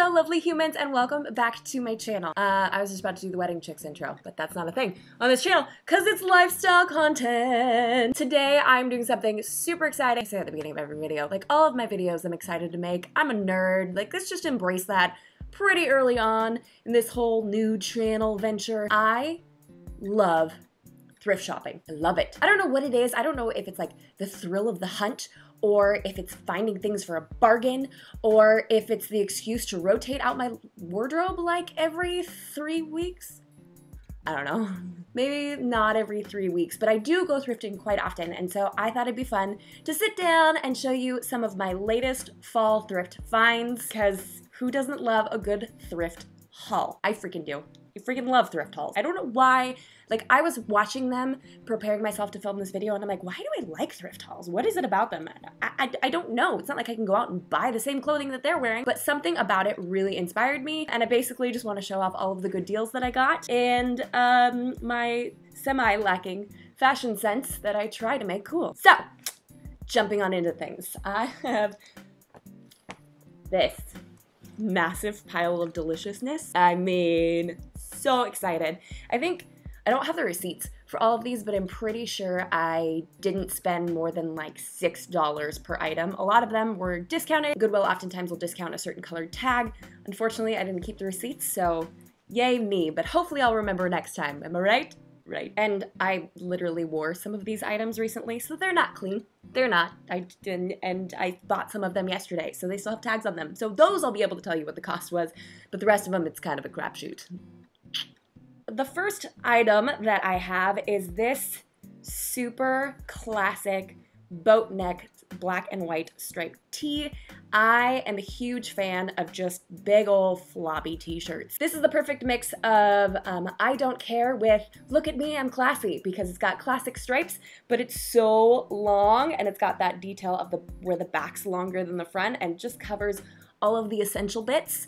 Hello, lovely humans, and welcome back to my channel. I was just about to do the Wedding Chicks intro, but that's not a thing on this channel because it's lifestyle content. Today, I'm doing something super exciting. I say at the beginning of every video, like all of my videos I'm excited to make. I'm a nerd. Like, let's just embrace that pretty early on in this whole new channel venture. I love thrift shopping. I love it. I don't know what it is. I don't know if it's like the thrill of the hunt, or if it's finding things for a bargain, or if it's the excuse to rotate out my wardrobe like every 3 weeks. I don't know. Maybe not every 3 weeks, but I do go thrifting quite often, and so I thought it'd be fun to sit down and show you some of my latest fall thrift finds, because who doesn't love a good thrift haul? I freaking do. I freaking love thrift hauls. I don't know why. Like, I was watching them, preparing myself to film this video, and I'm like, why do I like thrift hauls? What is it about them? I don't know. It's not like I can go out and buy the same clothing that they're wearing, but something about it really inspired me, and I basically just want to show off all of the good deals that I got, and my semi-lacking fashion sense that I try to make cool. So, jumping on into things. I have this massive pile of deliciousness. I mean, so excited. I don't have the receipts for all of these, but I'm pretty sure I didn't spend more than like $6 per item. A lot of them were discounted. Goodwill oftentimes will discount a certain colored tag. Unfortunately, I didn't keep the receipts, so yay me, but hopefully I'll remember next time. Am I right? Right. And I literally wore some of these items recently, so they're not clean. They're not. And I bought some of them yesterday, so they still have tags on them. So those I'll be able to tell you what the cost was, but the rest of them, it's kind of a crapshoot. The first item that I have is this super classic boat neck black and white striped tee. I am a huge fan of just big old floppy t-shirts. This is the perfect mix of I don't care with look at me, I'm classy, because it's got classic stripes, but it's so long and it's got that detail of where the back's longer than the front and just covers all of the essential bits.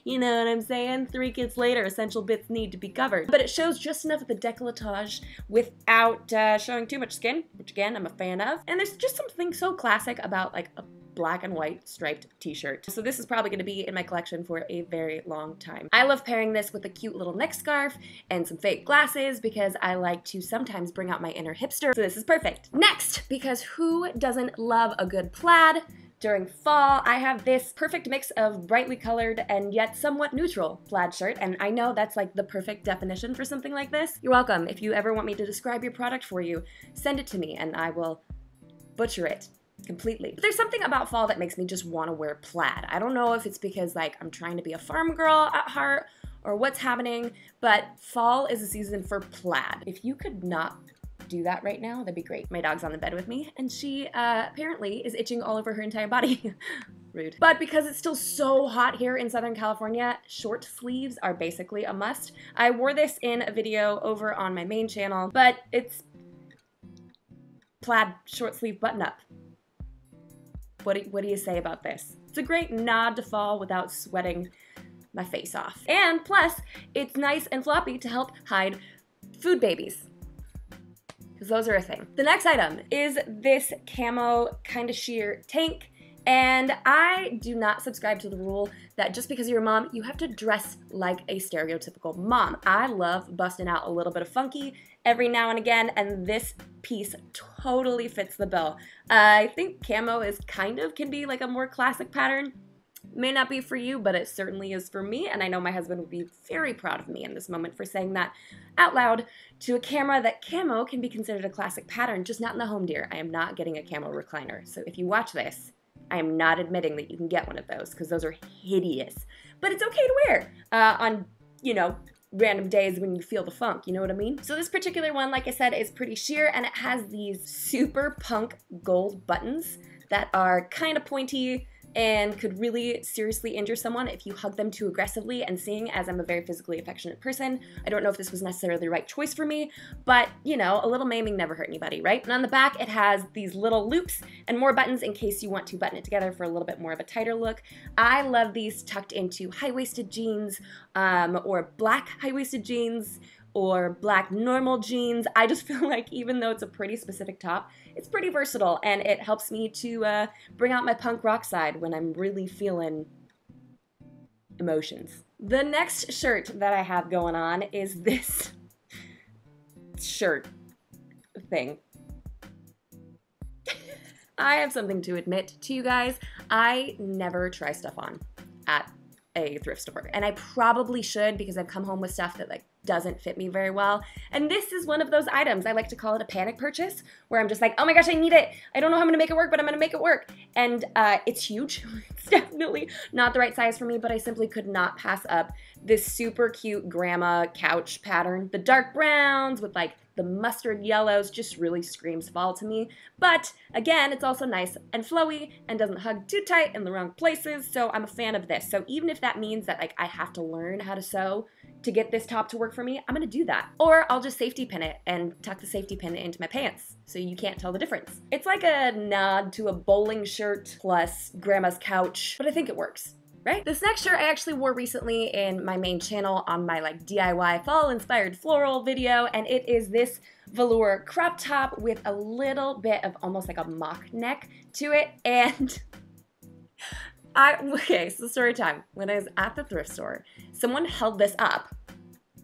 You know what I'm saying? 3 kids later, essential bits need to be covered. But it shows just enough of the décolletage without showing too much skin, which again, I'm a fan of. And there's just something so classic about like a black and white striped t-shirt. So this is probably gonna be in my collection for a very long time. I love pairing this with a cute little neck scarf and some fake glasses because I like to sometimes bring out my inner hipster. So this is perfect. Next, because who doesn't love a good plaid? During fall, I have this perfect mix of brightly colored and yet somewhat neutral plaid shirt, and I know that's like the perfect definition for something like this. You're welcome. If you ever want me to describe your product for you, send it to me and I will butcher it completely. But there's something about fall that makes me just want to wear plaid. I don't know if it's because like I'm trying to be a farm girl at heart or what's happening, but fall is a season for plaid. If you could not do that right now, that'd be great. My dog's on the bed with me, and she apparently is itching all over her entire body. Rude. But because it's still so hot here in Southern California, short sleeves are basically a must. I wore this in a video over on my main channel, but it's plaid short sleeve button up. What do you say about this? It's a great nod to fall without sweating my face off. And plus, it's nice and floppy to help hide food babies, because those are a thing. The next item is this camo kind of sheer tank, and I do not subscribe to the rule that just because you're a mom, you have to dress like a stereotypical mom. I love busting out a little bit of funky every now and again, and this piece totally fits the bill. I think camo is can be like a more classic pattern. May not be for you, but it certainly is for me, and I know my husband would be very proud of me in this moment for saying that out loud to a camera, that camo can be considered a classic pattern, just not in the home, dear. I am not getting a camo recliner, so if you watch this, I am not admitting that you can get one of those, because those are hideous. But it's okay to wear on, you know, random days when you feel the funk, you know what I mean? So this particular one, like I said, is pretty sheer, and it has these super punk gold buttons that are kind of pointy and could really seriously injure someone if you hug them too aggressively. And seeing as I'm a very physically affectionate person, I don't know if this was necessarily the right choice for me, but you know, a little maiming never hurt anybody, right? And on the back, it has these little loops and more buttons in case you want to button it together for a little bit more of a tighter look. I love these tucked into high-waisted jeans or black high-waisted jeans or black normal jeans. I just feel like even though it's a pretty specific top, it's pretty versatile, and it helps me to bring out my punk rock side when I'm really feeling emotions. The next shirt that I have going on is this shirt thing. I have something to admit to you guys. I never try stuff on at a thrift store, and I probably should, because I've come home with stuff that like doesn't fit me very well. And this is one of those items. I like to call it a panic purchase, where I'm just like, oh my gosh, I need it. I don't know how I'm gonna make it work, but I'm gonna make it work. And it's huge. It's definitely not the right size for me, but I simply could not pass up this super cute Grama Couch pattern. The dark browns with like the mustard yellows just really screams fall to me. But again, it's also nice and flowy and doesn't hug too tight in the wrong places, so I'm a fan of this. So even if that means that like I have to learn how to sew to get this top to work for me, I'm gonna do that. Or I'll just safety pin it and tuck the safety pin into my pants so you can't tell the difference. It's like a nod to a bowling shirt plus Grandma's couch, but I think it works. Right? This next shirt I actually wore recently in my main channel on my like DIY fall inspired floral video, and it is this velour crop top with a little bit of almost like a mock neck to it. And okay, so story time. When I was at the thrift store, someone held this up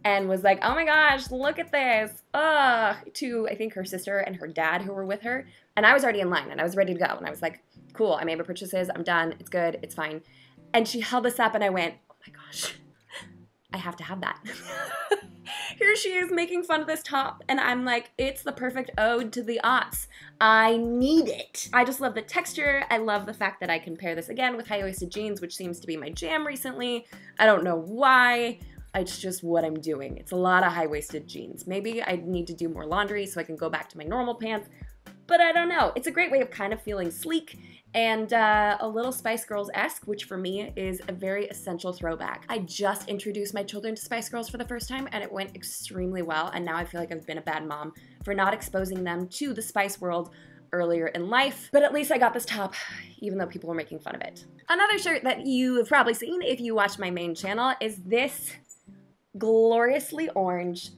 and was like, oh my gosh, look at this, to I think her sister and her dad who were with her. And I was already in line and I was ready to go. And I was like, cool, I made my purchases, I'm done, it's good, it's fine. And she held this up and I went, oh my gosh, I have to have that. Here she is making fun of this top, and I'm like, it's the perfect ode to the aughts. I need it. I just love the texture. I love the fact that I can pair this again with high-waisted jeans, which seems to be my jam recently. I don't know why. It's just what I'm doing. It's a lot of high-waisted jeans. Maybe I need to do more laundry so I can go back to my normal pants, but I don't know. It's a great way of kind of feeling sleek and a little Spice Girls-esque, which for me is a very essential throwback. I just introduced my children to Spice Girls for the first time, and it went extremely well, and now I feel like I've been a bad mom for not exposing them to the Spice world earlier in life, but at least I got this top, even though people were making fun of it. Another shirt that you have probably seen if you watch my main channel is this gloriously orange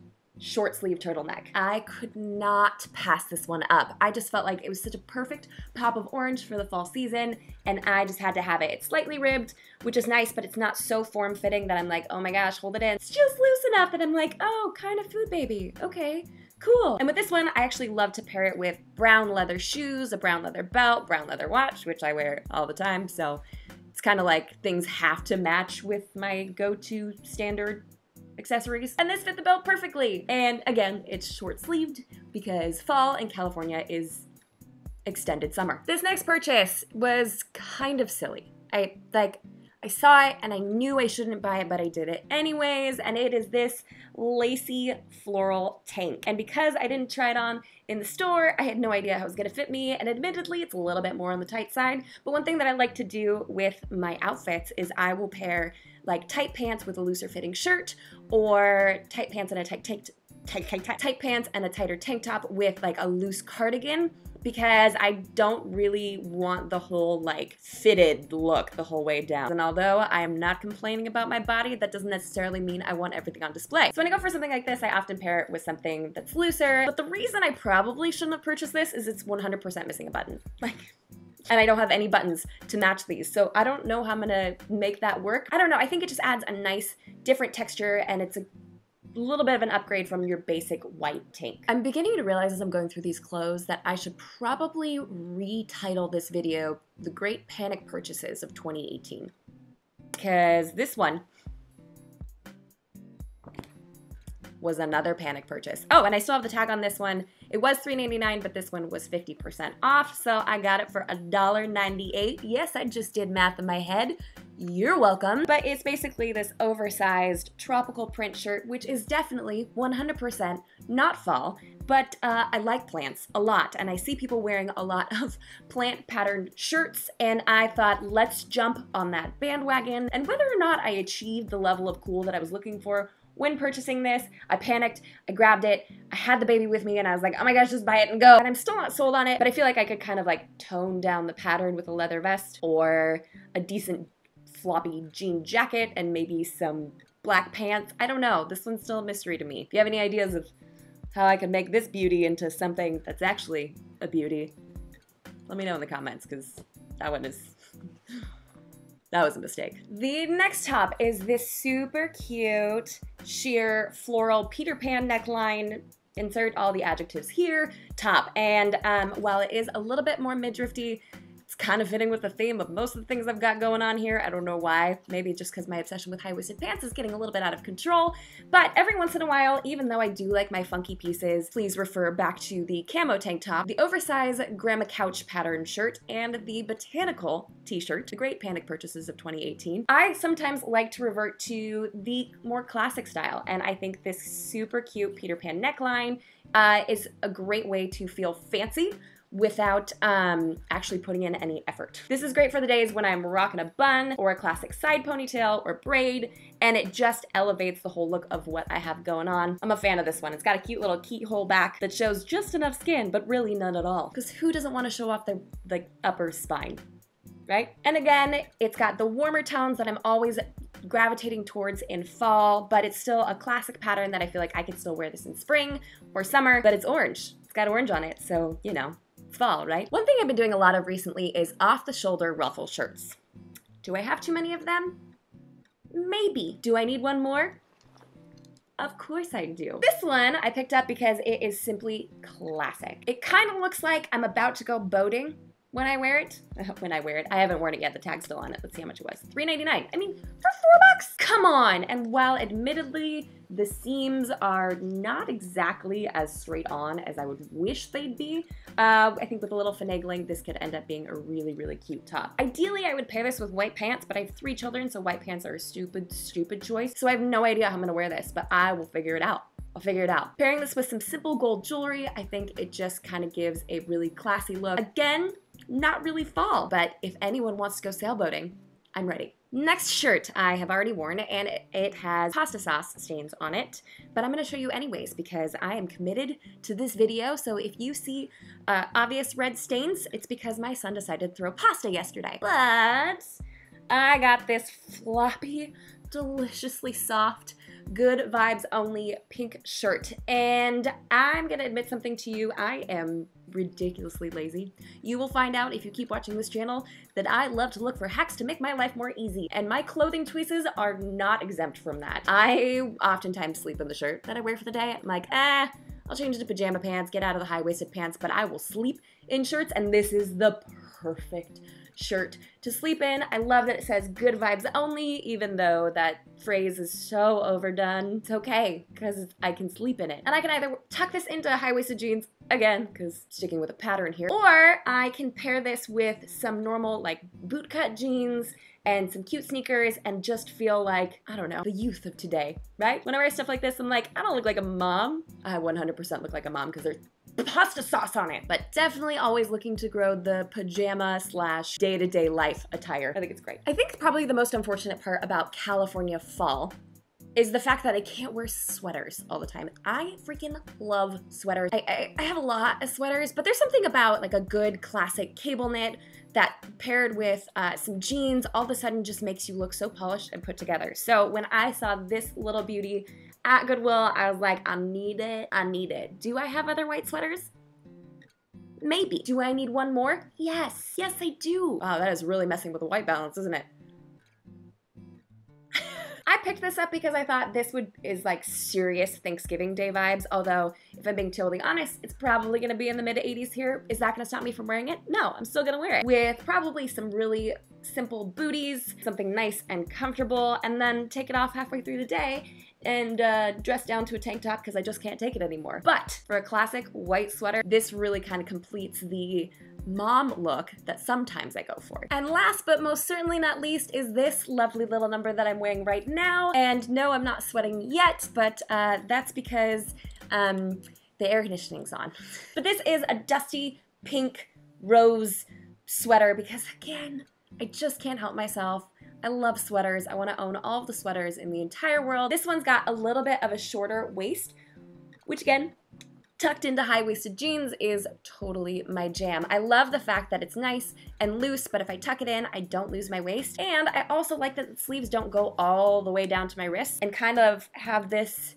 short sleeve turtleneck. I could not pass this one up. I just felt like it was such a perfect pop of orange for the fall season, and I just had to have it. It's slightly ribbed, which is nice, but it's not so form-fitting that I'm like, oh my gosh, hold it in. It's just loose enough that I'm like, oh, kind of food baby. Okay, cool. And with this one, I actually love to pair it with brown leather shoes, a brown leather belt, brown leather watch, which I wear all the time, so it's kind of like things have to match with my go-to standard accessories. And this fit the belt perfectly. And again, it's short sleeved because fall in California is extended summer. This next purchase was kind of silly. I saw it and I knew I shouldn't buy it, but I did it anyways, and it is this lacy floral tank. And because I didn't try it on in the store, I had no idea how it was gonna fit me, and admittedly, it's a little bit more on the tight side, but one thing that I like to do with my outfits is I will pair like tight pants with a looser fitting shirt, or tight pants and a tight pants and a tighter tank top with like a loose cardigan, because I don't really want the whole like fitted look the whole way down. And although I am not complaining about my body, that doesn't necessarily mean I want everything on display. So when I go for something like this, I often pair it with something that's looser. But the reason I probably shouldn't have purchased this is it's 100% missing a button. And I don't have any buttons to match these, so I don't know how I'm gonna make that work. I don't know, I think it just adds a nice, different texture, and it's a little bit of an upgrade from your basic white tank. I'm beginning to realize as I'm going through these clothes that I should probably retitle this video The Great Panic Purchases of 2018. Because this one was another panic purchase. Oh, and I still have the tag on this one. It was $3.99, but this one was 50% off, so I got it for $1.98. Yes, I just did math in my head. You're welcome. But it's basically this oversized tropical print shirt, which is definitely 100% not fall, but I like plants a lot, and I see people wearing a lot of plant patterned shirts, and I thought, let's jump on that bandwagon. And whether or not I achieved the level of cool that I was looking for when purchasing this, I panicked, I grabbed it, I had the baby with me, and I was like, oh my gosh, just buy it and go. And I'm still not sold on it, but I feel like I could kind of like tone down the pattern with a leather vest or a decent floppy jean jacket and maybe some black pants. I don't know. This one's still a mystery to me. If you have any ideas of how I could make this beauty into something that's actually a beauty, let me know in the comments, because that one is That was a mistake. The next top is this super cute sheer floral Peter Pan neckline. Insert all the adjectives here, top. And while it is a little bit more midriffy, it's kind of fitting with the theme of most of the things I've got going on here. I don't know why. Maybe just because my obsession with high-waisted pants is getting a little bit out of control. But every once in a while, even though I do like my funky pieces, please refer back to the Camo Tank top, the oversized Grama Couch pattern shirt, and the botanical t-shirt, the great panic purchases of 2018. I sometimes like to revert to the more classic style, and I think this super cute Peter Pan neckline is a great way to feel fancy without actually putting in any effort. This is great for the days when I'm rocking a bun or a classic side ponytail or braid, and it just elevates the whole look of what I have going on. I'm a fan of this one. It's got a cute little keyhole back that shows just enough skin, but really none at all. Because who doesn't want to show off their upper spine, right? And again, it's got the warmer tones that I'm always gravitating towards in fall, but it's still a classic pattern that I feel like I could still wear this in spring or summer, but it's orange. It's got orange on it, so, you know, it's fall, right? One thing I've been doing a lot of recently is off-the-shoulder ruffle shirts. Do I have too many of them? Maybe. Do I need one more? Of course I do. This one I picked up because it is simply classic. It kind of looks like I'm about to go boating when I wear it. I haven't worn it yet. The tag's still on it. Let's see how much it was. $3.99. I mean, for $4? Come on. And while admittedly the seams are not exactly as straight on as I would wish they'd be, I think with a little finagling, this could end up being a really, really cute top. Ideally, I would pair this with white pants, but I have 3 children, so white pants are a stupid, stupid choice. So I have no idea how I'm gonna wear this, but I will figure it out. I'll figure it out. Pairing this with some simple gold jewelry, I think it just kind of gives a really classy look. Again, not really fall, but if anyone wants to go sailboating, I'm ready. Next shirt I have already worn, and it has pasta sauce stains on it, but I'm gonna show you anyways because I am committed to this video. So if you see obvious red stains, it's because my son decided to throw pasta yesterday. But I got this floppy, deliciously soft, good vibes only pink shirt, and I'm gonna admit something to you. I am ridiculously lazy. You will find out if you keep watching this channel that I love to look for hacks to make my life more easy, and my clothing choices are not exempt from that. I oftentimes sleep in the shirt that I wear for the day. I'm like, I'll change it to pajama pants, get out of the high-waisted pants, but I will sleep in shirts, and this is the perfect shirt to sleep in. I love that it says good vibes only, even though that phrase is so overdone. It's okay, because I can sleep in it. And I can either tuck this into high-waisted jeans, again, because sticking with a pattern here, or I can pair this with some normal, like, bootcut jeans and some cute sneakers and just feel like, I don't know, the youth of today, right? When I wear stuff like this, I'm like, I don't look like a mom. I 100% look like a mom because there's pasta sauce on it, but definitely always looking to grow the pajama / day-to-day life attire. I think it's great. I think probably the most unfortunate part about California fall is the fact that I can't wear sweaters all the time. I freaking love sweaters. I have a lot of sweaters, but there's something about like a good classic cable knit that paired with some jeans all of a sudden just makes you look so polished and put together. So when I saw this little beauty at Goodwill, I was like, I need it, I need it. Do I have other white sweaters? Maybe. Do I need one more? Yes, yes I do. Wow, that is really messing with the white balance, isn't it? I picked this up because I thought this is like serious Thanksgiving Day vibes, although if I'm being totally honest, it's probably gonna be in the mid-80s here. Is that gonna stop me from wearing it? No, I'm still gonna wear it. With probably some really simple booties, something nice and comfortable, and then take it off halfway through the day and dress down to a tank top because I just can't take it anymore. But for a classic white sweater, this really kind of completes the mom look that sometimes I go for. And last but most certainly not least is this lovely little number that I'm wearing right now. And no, I'm not sweating yet, but that's because the air conditioning's on. But this is a dusty pink rose sweater because again, I just can't help myself. I love sweaters. I want to own all of the sweaters in the entire world. This one's got a little bit of a shorter waist, which again, tucked into high-waisted jeans is totally my jam. I love the fact that it's nice and loose, but if I tuck it in, I don't lose my waist. And I also like that the sleeves don't go all the way down to my wrists and kind of have this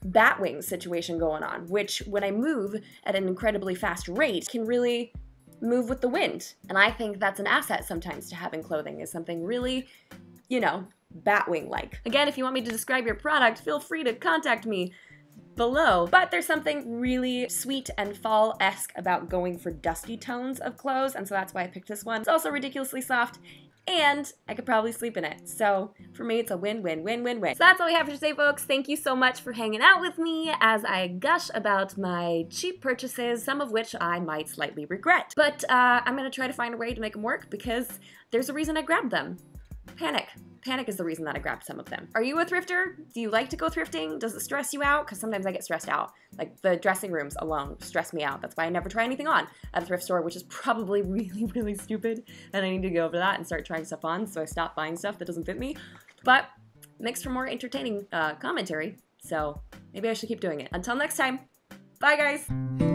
bat wing situation going on, which when I move at an incredibly fast rate can really move with the wind. And I think that's an asset sometimes to having clothing, is something really, you know, Batwing-like. Again, if you want me to describe your product, feel free to contact me below. But there's something really sweet and fall-esque about going for dusty tones of clothes, and so that's why I picked this one. It's also ridiculously soft, and I could probably sleep in it. So for me, it's a win-win-win-win-win. So that's all we have for today, folks. Thank you so much for hanging out with me as I gush about my cheap purchases, some of which I might slightly regret. But I'm gonna try to find a way to make them work because there's a reason I grabbed them. Panic. Panic is the reason that I grabbed some of them. Are you a thrifter? Do you like to go thrifting? Does it stress you out? Because sometimes I get stressed out. Like the dressing rooms alone stress me out. That's why I never try anything on at a thrift store, which is probably really, really stupid. And I need to go over that and start trying stuff on so I stop buying stuff that doesn't fit me. But it makes for more entertaining commentary. So maybe I should keep doing it. Until next time, bye guys.